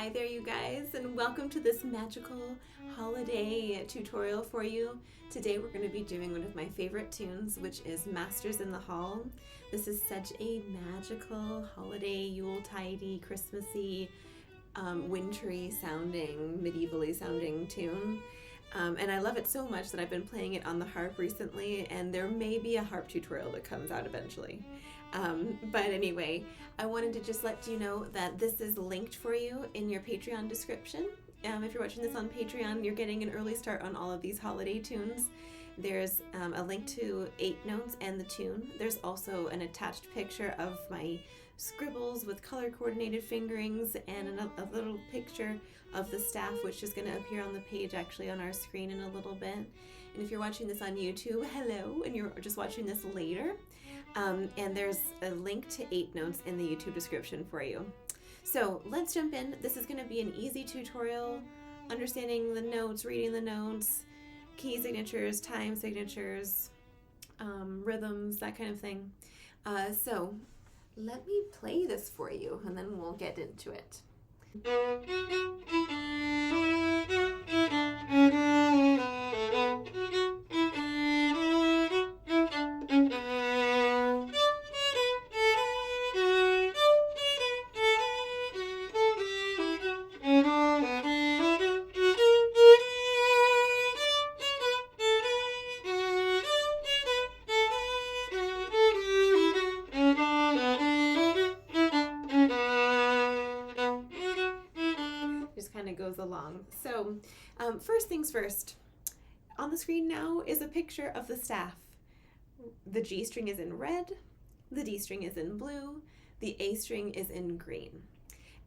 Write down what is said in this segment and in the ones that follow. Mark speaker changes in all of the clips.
Speaker 1: Hi there, you guys, and welcome to this magical holiday tutorial for you. Today we're going to be doing one of my favorite tunes, which is Masters in the Hall. This is such a magical holiday, Yuletide, Christmassy, wintry sounding, medievally sounding tune. And I love it so much that I've been playing it on the harp recently, and there may be a harp tutorial that comes out eventually. But anyway, I wanted to just let you know that this is linked for you in your Patreon description. If you're watching this on Patreon, you're getting an early start on all of these holiday tunes. There's a link to 8 notes and the tune. There's also an attached picture of my scribbles with color coordinated fingerings and a little picture of the staff, which is going to appear on the page actually on our screen in a little bit. And if you're watching this on YouTube, hello, and you're just watching this later, and there's a link to 8 notes in the YouTube description for you. So let's jump in. This is going to be an easy tutorial, understanding the notes, reading the notes, key signatures, time signatures, rhythms, that kind of thing. So let me play this for you, and then we'll get into it. Goes along. So first things first, on the screen now is a picture of the staff. The G string is in red, the D string is in blue, the A string is in green.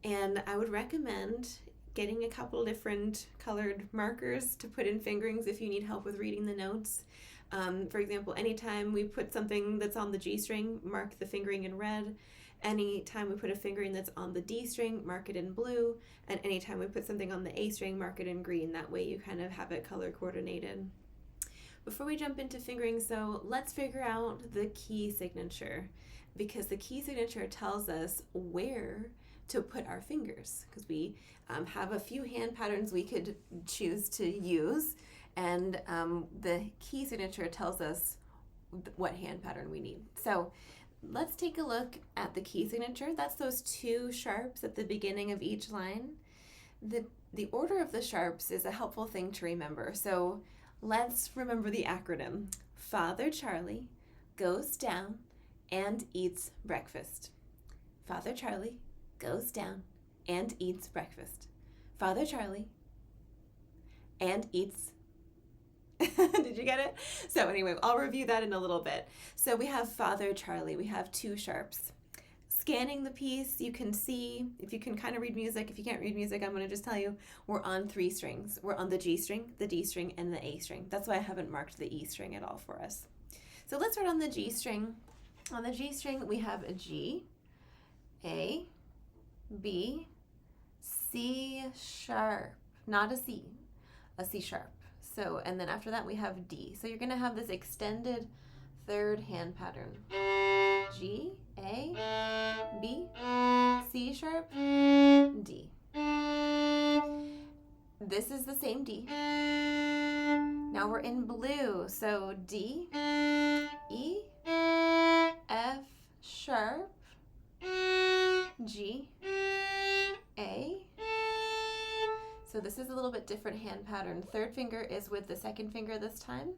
Speaker 1: And I would recommend getting a couple different colored markers to put in fingerings if you need help with reading the notes. For example, anytime we put something that's on the G string, mark the fingering in red. Anytime we put a fingering that's on the D string, mark it in blue. And anytime we put something on the A string, mark it in green. That way you kind of have it color coordinated. Before we jump into fingering, so let's figure out the key signature, because the key signature tells us where to put our fingers, because we have a few hand patterns we could choose to use, and the key signature tells us what hand pattern we need. So let's take a look at the key signature. That's those 2 sharps at the beginning of each line. The order of the sharps is a helpful thing to remember. So let's remember the acronym. Father Charlie goes down and eats breakfast. Father Charlie goes down and eats breakfast. Father Charlie and eats Did you get it? So anyway, I'll review that in a little bit. So we have Father Charlie. We have 2 sharps. Scanning the piece, you can see, if you can kind of read music, if you can't read music, I'm going to just tell you, we're on 3 strings. We're on the G string, the D string, and the A string. That's why I haven't marked the E string at all for us. So let's start on the G string. On the G string, we have a G, A, B, C sharp, not a C sharp. So, and then after that we have D. So you're going to have this extended 3rd hand pattern. G, A, B, C sharp, D. This is the same D. Now we're in blue. So D, E, F sharp, G, A. So this is a little bit different hand pattern. 3rd finger is with the 2nd finger this time.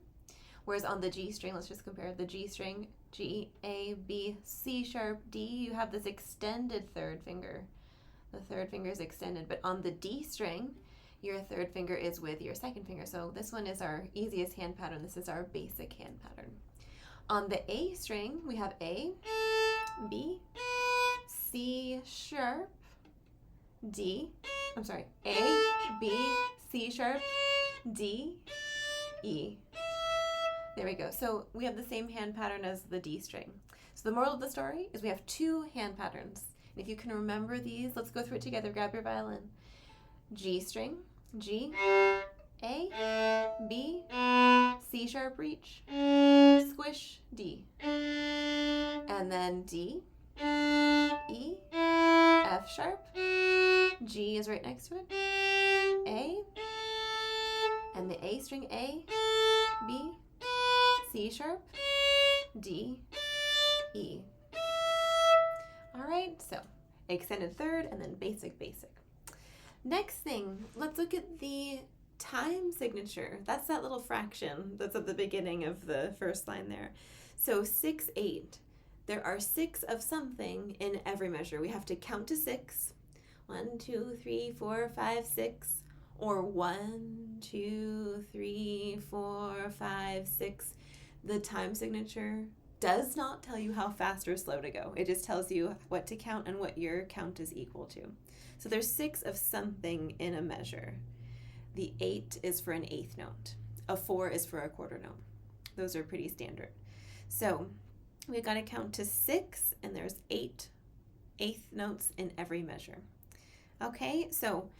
Speaker 1: Whereas on the G string, let's just compare the G string, G, A, B, C sharp, D, you have this extended 3rd finger. The 3rd finger is extended, but on the D string, your 3rd finger is with your 2nd finger. So this one is our easiest hand pattern. This is our basic hand pattern. On the A string, we have A, B, C sharp, D, A, B, C sharp, D, E. There we go. So we have the same hand pattern as the D string. So the moral of the story is we have 2 hand patterns. And if you can remember these, let's go through it together. Grab your violin. G string, G, A, B, C sharp reach, squish, D. And then D, E, F sharp, G is right next to it, A, and the A string A, B, C sharp, D, E. All right, so extended third and then basic, basic. Next thing, let's look at the time signature. That's that little fraction that's at the beginning of the first line there. So 6, 8. There are 6 of something in every measure. We have to count to 6. 1, 2, 3, 4, 5, 6. Or 1, 2, 3, 4, 5, 6. The time signature does not tell you how fast or slow to go. It just tells you what to count and what your count is equal to. So there's 6 of something in a measure. The 8 is for an eighth note. A 4 is for a quarter note. Those are pretty standard. So we got to count to 6, and there's 8 eighth notes in every measure. Okay, so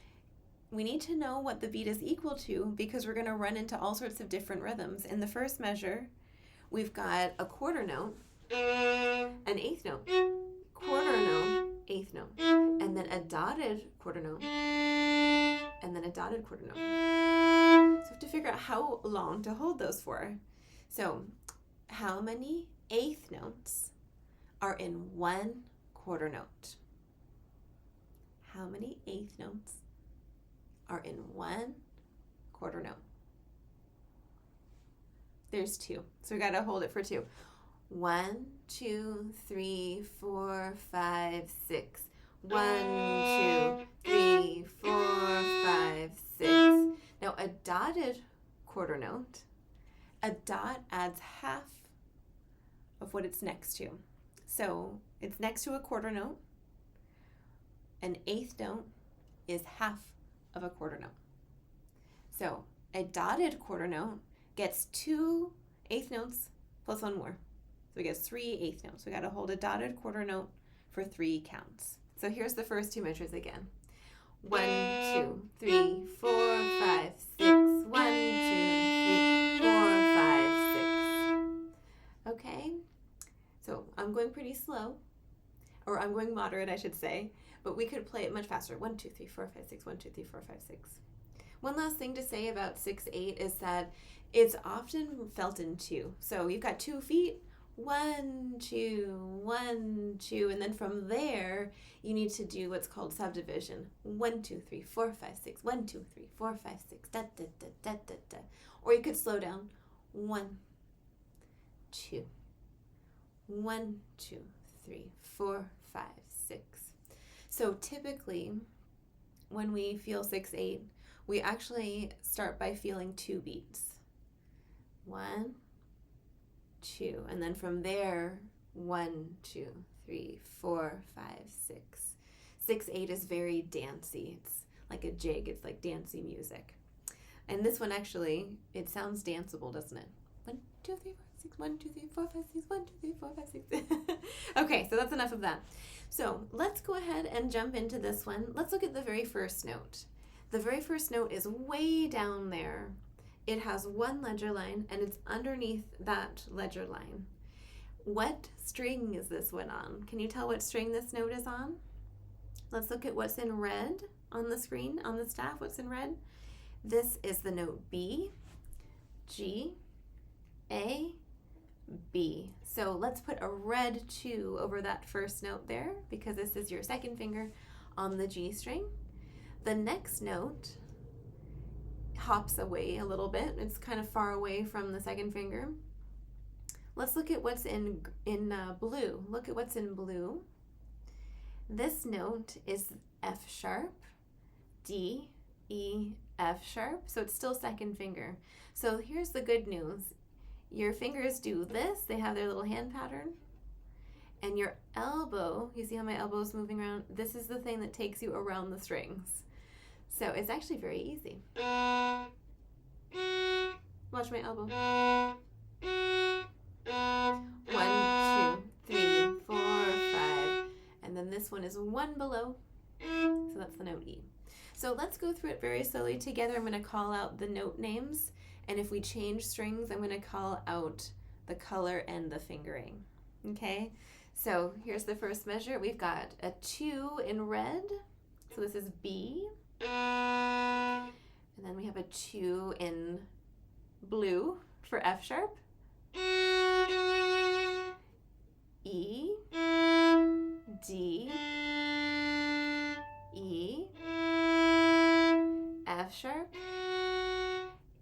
Speaker 1: we need to know what the beat is equal to because we're going to run into all sorts of different rhythms. In the first measure, we've got a quarter note, an eighth note, quarter note, eighth note, and then a dotted quarter note, and then a dotted quarter note. So we have to figure out how long to hold those for. So how many eighth notes are in one quarter note? How many eighth notes are in one quarter note? There's 2. So we got to hold it for 2. 1, 2, 3, 4, 5, 6. 1, 2, 3, 4, 5, 6. Now a dotted quarter note, a dot adds half of what it's next to. So it's next to a quarter note. An eighth note is half of a quarter note. So a dotted quarter note gets 2 eighth notes plus 1 more. So we get 3 eighth notes. We got to hold a dotted quarter note for 3 counts. So here's the first 2 measures again. 1, 2, 3, 4, 5, 6. 1, 2, 3, 4, 5, 6. Okay, so I'm going pretty slow, or I'm going moderate, I should say, but we could play it much faster. 1, 2, 3, 4, 5, 6. 1, 2, 3, 4, 5, 6. One last thing to say about 6, 8 is that it's often felt in 2. So you've got 2 feet, 1, 2, 1, 2, and then from there you need to do what's called subdivision. 1, 2, 3, 4, 5, 6. 1, 2, 3, 4, 5, 6. Da da da da da da. Or you could slow down. 1, 2. 1, 2, 3, 4, 5, 6. So typically, when we feel 6, 8, we actually start by feeling 2 beats. 1, 2, and then from there, 1, 2, 3, 4, 5, 6. 6, 8 is very dancey. It's like a jig. It's like dancey music. And this one actually, it sounds danceable, doesn't it? 1, 2, 3, 4, 6. 1, 2, 3, 4, 5, 6. 1, 2, 3, 4, 5, 6. Okay, so that's enough of that. So let's go ahead and jump into this one. Let's look at the very first note. The very first note is way down there. It has 1 ledger line, and it's underneath that ledger line. What string is this one on? Can you tell what string this note is on? Let's look at what's in red on the screen, on the staff. What's in red? This is the note B, G, A, B. So let's put a red 2 over that first note there because this is your second finger on the G string. The next note hops away a little bit. It's kind of far away from the second finger. Let's look at what's in blue. Look at what's in blue. This note is F sharp, D, E, F sharp. So it's still second finger. So here's the good news. Your fingers do this. They have their little hand pattern. And your elbow, you see how my elbow is moving around? This is the thing that takes you around the strings. So it's actually very easy. Watch my elbow. 1, 2, 3, 4, 5. And then this one is 1 below. So that's the note E. So let's go through it very slowly together. I'm going to call out the note names. And if we change strings, I'm going to call out the color and the fingering. Okay? So here's the first measure. We've got a 2 in red. So this is B. And then we have a 2 in blue for F sharp. E, D, E, F sharp,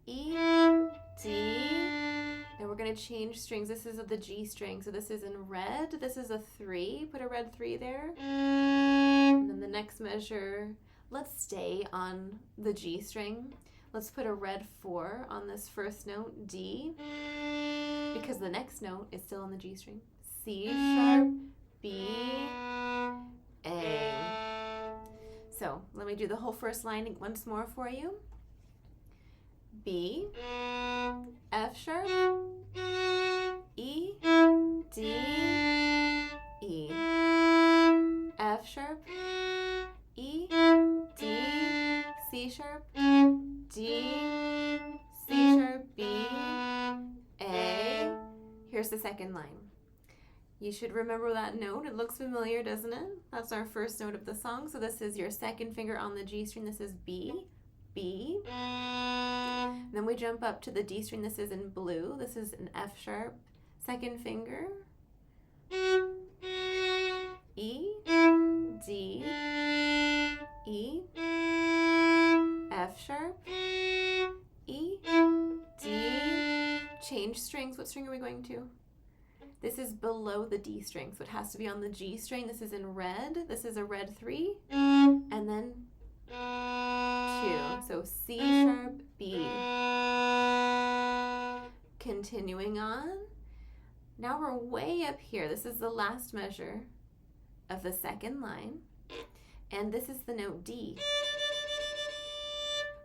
Speaker 1: E, D, and we're going to change strings. This is of the G string, so this is in red. This is a 3. Put a red 3 there. And then the next measure, let's stay on the G string. Let's put a red 4 on this first note, D, because the next note is still on the G string. C sharp, B, A. So let me do the whole first line once more for you. B, F sharp, E, D, E, F sharp, E, D, C sharp, D, C sharp, B, A. Here's the second line. You should remember that note. It looks familiar, doesn't it? That's our first note of the song. So this is your second finger on the G string. This is B, B. Then we jump up to the D string. This is in blue. This is an F sharp. Second finger. E, D, E, F sharp, E, D. Change strings. What string are we going to? This is below the D string, so it has to be on the G string. This is in red. This is a red 3, and then 2. So C sharp, B. Continuing on. Now we're way up here. This is the last measure of the second line, and this is the note D.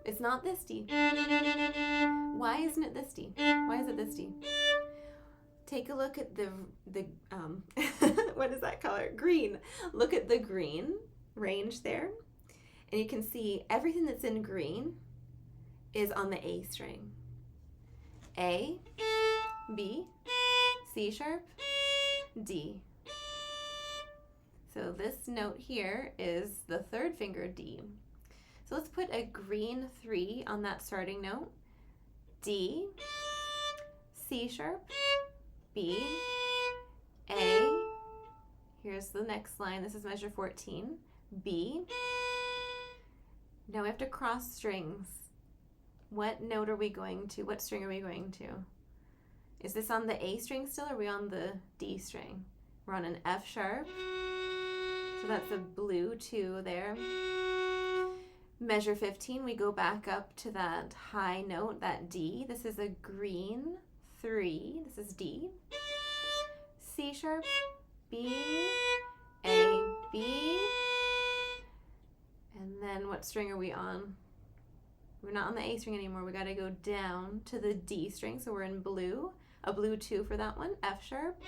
Speaker 1: It's not this D. Why isn't it this D? Why is it this D? Take a look at the what is that color? Green. Look at the green range there. And you can see everything that's in green is on the A string. A, B, C sharp, D. So this note here is the third finger D. So let's put a green 3 on that starting note. D, C sharp, B, A. Here's the next line. This is measure 14. B. Now we have to cross strings. What note are we going to? What string are we going to? Is this on the A string still, or are we on the D string? We're on an F sharp. So that's a blue 2 there. Measure 15, we go back up to that high note, that D. This is a green 3. This is D. C sharp, B, A, B. And then what string are we on? We're not on the A string anymore. We got to go down to the D string. So we're in blue. A blue 2 for that one. F sharp.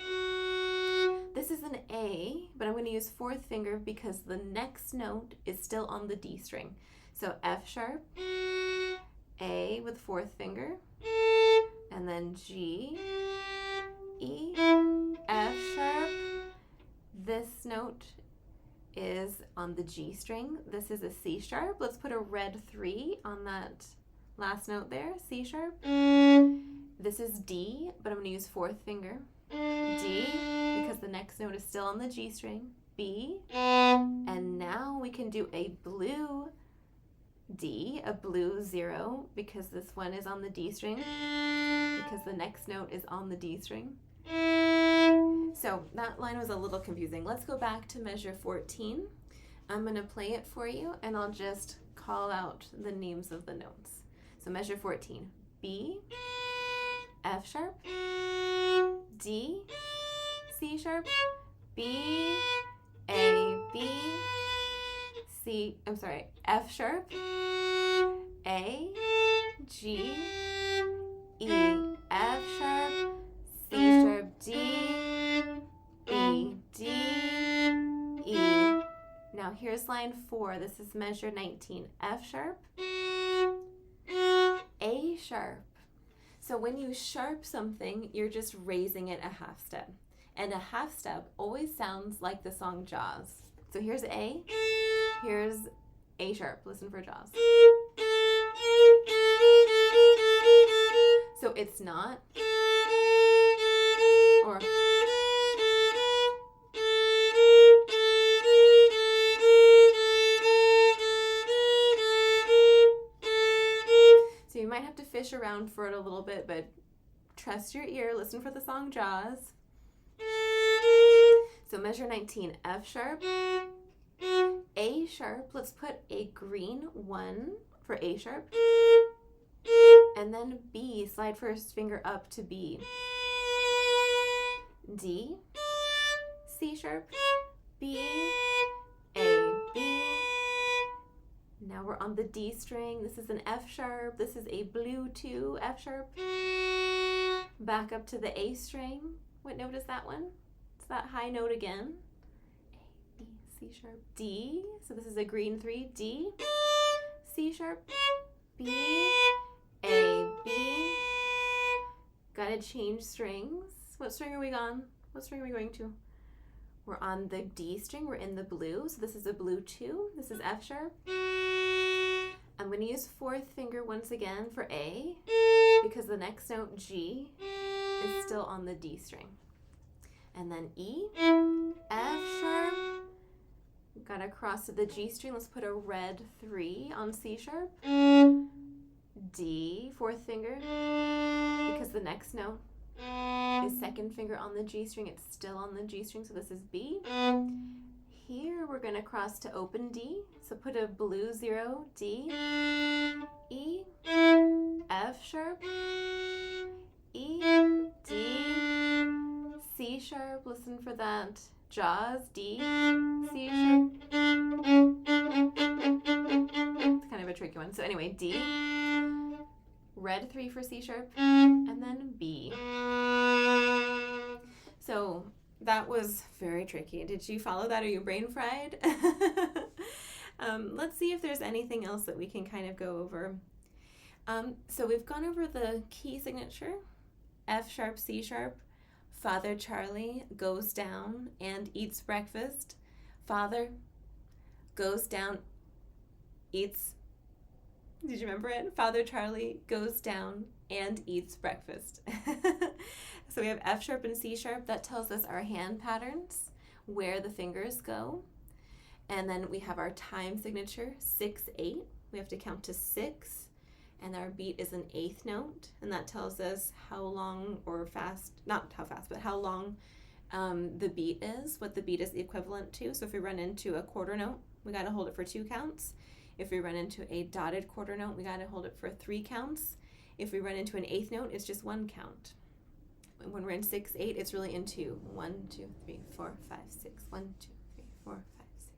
Speaker 1: This is an A, but I'm going to use fourth finger because the next note is still on the D string. So F sharp, A with fourth finger, and then G, E, F sharp. This note is on the G string. This is a C sharp. Let's put a red 3 on that last note there, C sharp. This is D, but I'm going to use fourth finger. D, because the next note is still on the G string. B, and now we can do a blue D, a blue 0, because this one is on the D string, because the next note is on the D string. So that line was a little confusing. Let's go back to measure 14. I'm going to play it for you, and I'll just call out the names of the notes. So measure 14. B, F sharp, D, C sharp, B, A, B, C, I'm sorry, F sharp, A, G, E, F sharp, C sharp, D, B, D, E. Now here's line 4. This is measure 19. F sharp, A sharp. So when you sharp something, you're just raising it a half step. And a half step always sounds like the song Jaws. So here's A, here's A sharp. Listen for Jaws. So it's not, or so you might have to fish around for it a little bit, but trust your ear. Listen for the song Jaws. So measure 19, F sharp, A sharp. Let's put a green 1 for A sharp. And then B, slide first finger up to B. D, C sharp, B, A, B. Now we're on the D string. This is an F sharp. This is a blue 2, F sharp. Back up to the A string. What note is that one? It's that high note again. A, B, C sharp, D. So this is a green 3, D, C sharp, B, A, B. Gotta change strings. What string are we on? What string are we going to? We're on the D string. We're in the blue. So this is a blue 2. This is F sharp. I'm going to use 4th finger once again for A because the next note, G, is still on the D string. And then E, F sharp. Gotta cross to the G string. Let's put a red 3 on C sharp. D, 4th finger, because the next note is 2nd finger on the G string. It's still on the G string, so this is B. Here we're going to cross to open D, so put a blue 0, D, E, F sharp, E, D, C sharp. Listen for that Jaws, D, C sharp. It's kind of a tricky one. So anyway, D, red 3 for C sharp, and then B. So that was very tricky. Did you follow that? Are you brain fried? Let's see if there's anything else that we can kind of go over. So we've gone over the key signature, F sharp, C sharp. Father Charlie goes down and eats breakfast. Father goes down, eats. Did you remember it? Father Charlie goes down and eats breakfast. So we have F sharp and C sharp. That tells us our hand patterns, where the fingers go. And then we have our time signature, 6/8. We have to count to 6. And our beat is an 8th note. And that tells us how long or fast, not how fast, but how long the beat is, what the beat is equivalent to. So if we run into a quarter note, we got to hold it for 2 counts. If we run into a dotted quarter note, we got to hold it for 3 counts. If we run into an 8th note, it's just 1 count. When we're in 6/8, it's really into 1, 2, 3, 4, 5, 6. 1, 2, 3, 4, 5, 6.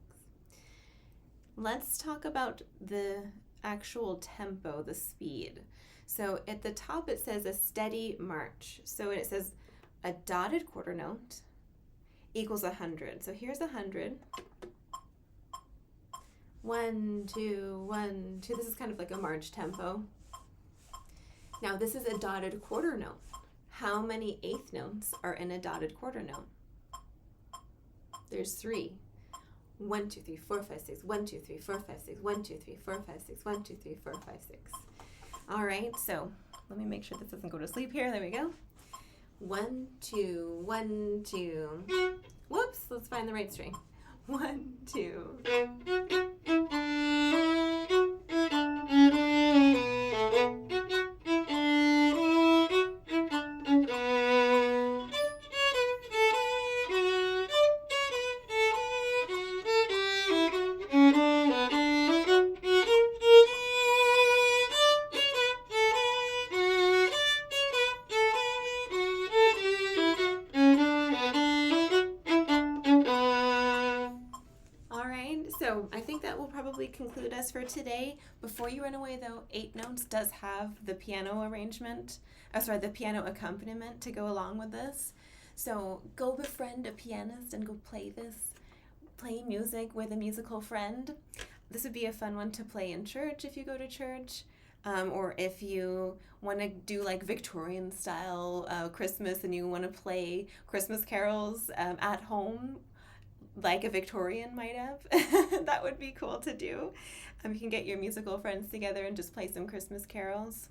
Speaker 1: Let's talk about the actual tempo, the speed. So at the top it says a steady march. So it says a dotted quarter note equals 100. So here's 100. 1, 2, 1, 2. This is kind of like a march tempo. Now this is a dotted quarter note. How many 8th notes are in a dotted quarter note? There's 3. 1, 2, 3, 4, 5, 6. 1, 2, 3, 4, 5, 6. 1, 2, 3, 4, 5, 6. 1, 2, 3, 4, 5, 6. All right, so let me make sure this doesn't go to sleep here. There we go. 1, 2, 1, 2. Whoops, let's find the right string. 1, 2. So I think that will probably conclude us for today. Before you run away though, 8 Notes does have the piano arrangement, the piano accompaniment to go along with this. So go befriend a pianist and go play music with a musical friend. This would be a fun one to play in church if you go to church. or if you want to do like Victorian style Christmas and you want to play Christmas carols at home like a Victorian might have, that would be cool to do. You can get your musical friends together and just play some Christmas carols.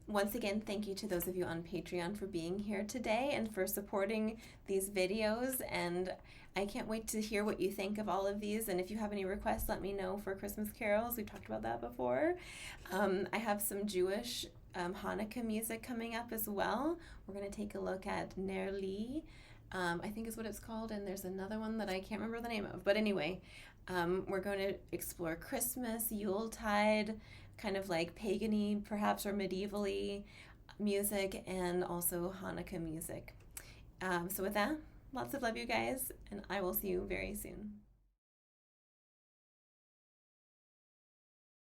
Speaker 1: Once again, thank you to those of you on Patreon for being here today and for supporting these videos. And I can't wait to hear what you think of all of these. And if you have any requests, let me know for Christmas carols. We've talked about that before. I have some Jewish Hanukkah music coming up as well. We're going to take a look at Ner Li, I think is what it's called. And there's another one that I can't remember the name of. But anyway, we're going to explore Christmas, Yuletide, kind of like pagan-y perhaps or medievally music, and also Hanukkah music. So with that, lots of love, you guys, and I will see you very soon.